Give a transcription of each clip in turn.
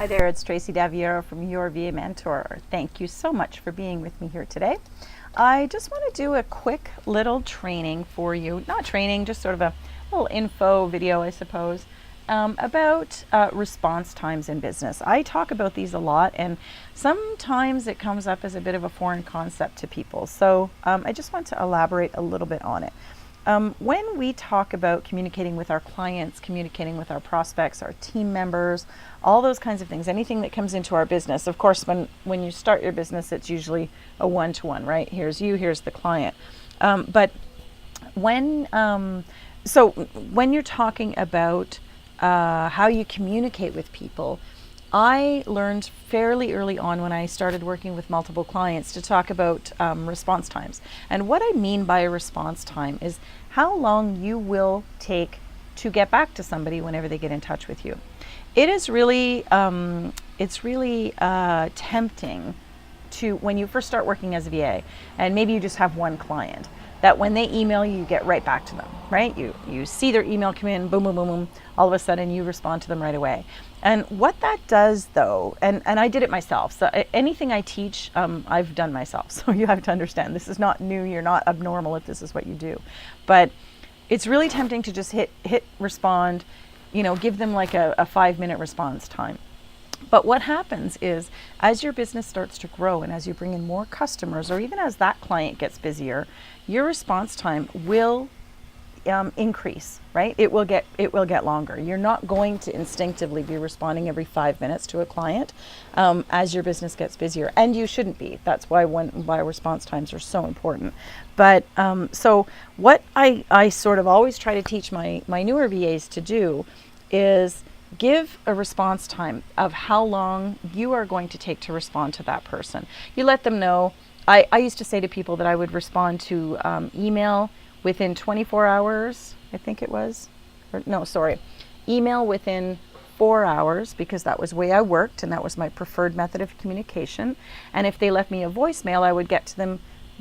Hi there, it's Tracy Daviero from Your VA Mentor. Thank you so much for being with me here today. I just want to do a quick little training for you, not training, just sort of a little info video, I suppose, about response times in business. I talk about these a lot, and sometimes it comes up as a bit of a foreign concept to people. So I just want to elaborate a little bit on it. When we talk about communicating with our clients, communicating with our prospects, our team members, all those kinds of things, anything that comes into our business, of course, when you start your business, it's usually a one-to-one, right? Here's you, here's the client. But when you're talking about how you communicate with people, I learned fairly early on when I started working with multiple clients to talk about response times. And what I mean by a response time is how long you will take to get back to somebody whenever they get in touch with you. It is really, tempting to, when you first start working as a VA, and maybe you just have one client, that when they email you, you get right back to them, right? You see their email come in, boom, boom, boom, boom, all of a sudden you respond to them right away. And what that does though, and I did it myself, so anything I teach, I've done myself. So you have to understand, this is not new, you're not abnormal if this is what you do. But it's really tempting to just hit respond, give them like a 5-minute response time. But what happens is, as your business starts to grow and as you bring in more customers, or even as that client gets busier, your response time will increase, right? It will get longer. You're not going to instinctively be responding every 5 minutes to a client as your business gets busier, and you shouldn't be. That's why response times are so important. But so what I sort of always try to teach my newer VAs to do is give a response time of how long you are going to take to respond to that person. You let them know. I used to say to people that I would respond to email within 24 hours, I think it was. Email within 4 hours, because that was the way I worked and that was my preferred method of communication. And if they left me a voicemail, I would get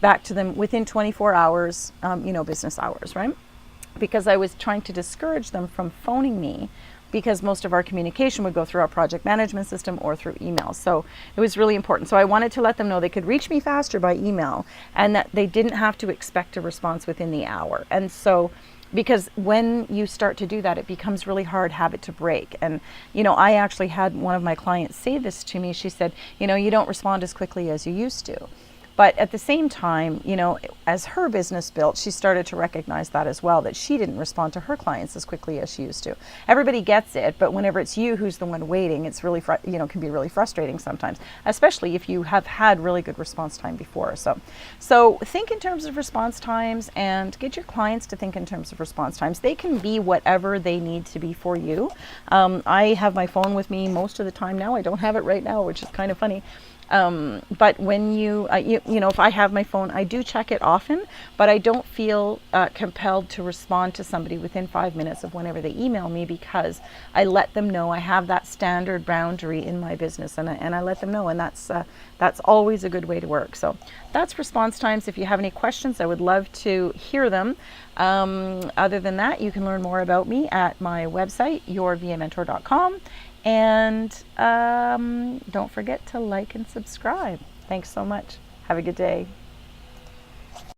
back to them within 24 hours, business hours, right? Because I was trying to discourage them from phoning me, because most of our communication would go through our project management system or through email. So it was really important. So I wanted to let them know they could reach me faster by email and that they didn't have to expect a response within the hour. And so, because when you start to do that, it becomes really hard habit to break. And, I actually had one of my clients say this to me. She said, you don't respond as quickly as you used to. But at the same time, as her business built, she started to recognize that as well, that she didn't respond to her clients as quickly as she used to. Everybody gets it, but whenever it's you who's the one waiting, it's really, can be really frustrating sometimes, especially if you have had really good response time before. So think in terms of response times and get your clients to think in terms of response times. They can be whatever they need to be for you. I have my phone with me most of the time now. I don't have it right now, which is kind of funny. But when if I have my phone, I do check it often, but I don't feel compelled to respond to somebody within 5 minutes of whenever they email me, because I let them know I have that standard boundary in my business, and I let them know, and that's always a good way to work. So that's response times. If you have any questions, I would love to hear them. Other than that, you can learn more about me at my website, yourvamentor.com. And don't forget to like and subscribe. Thanks so much. Have a good day.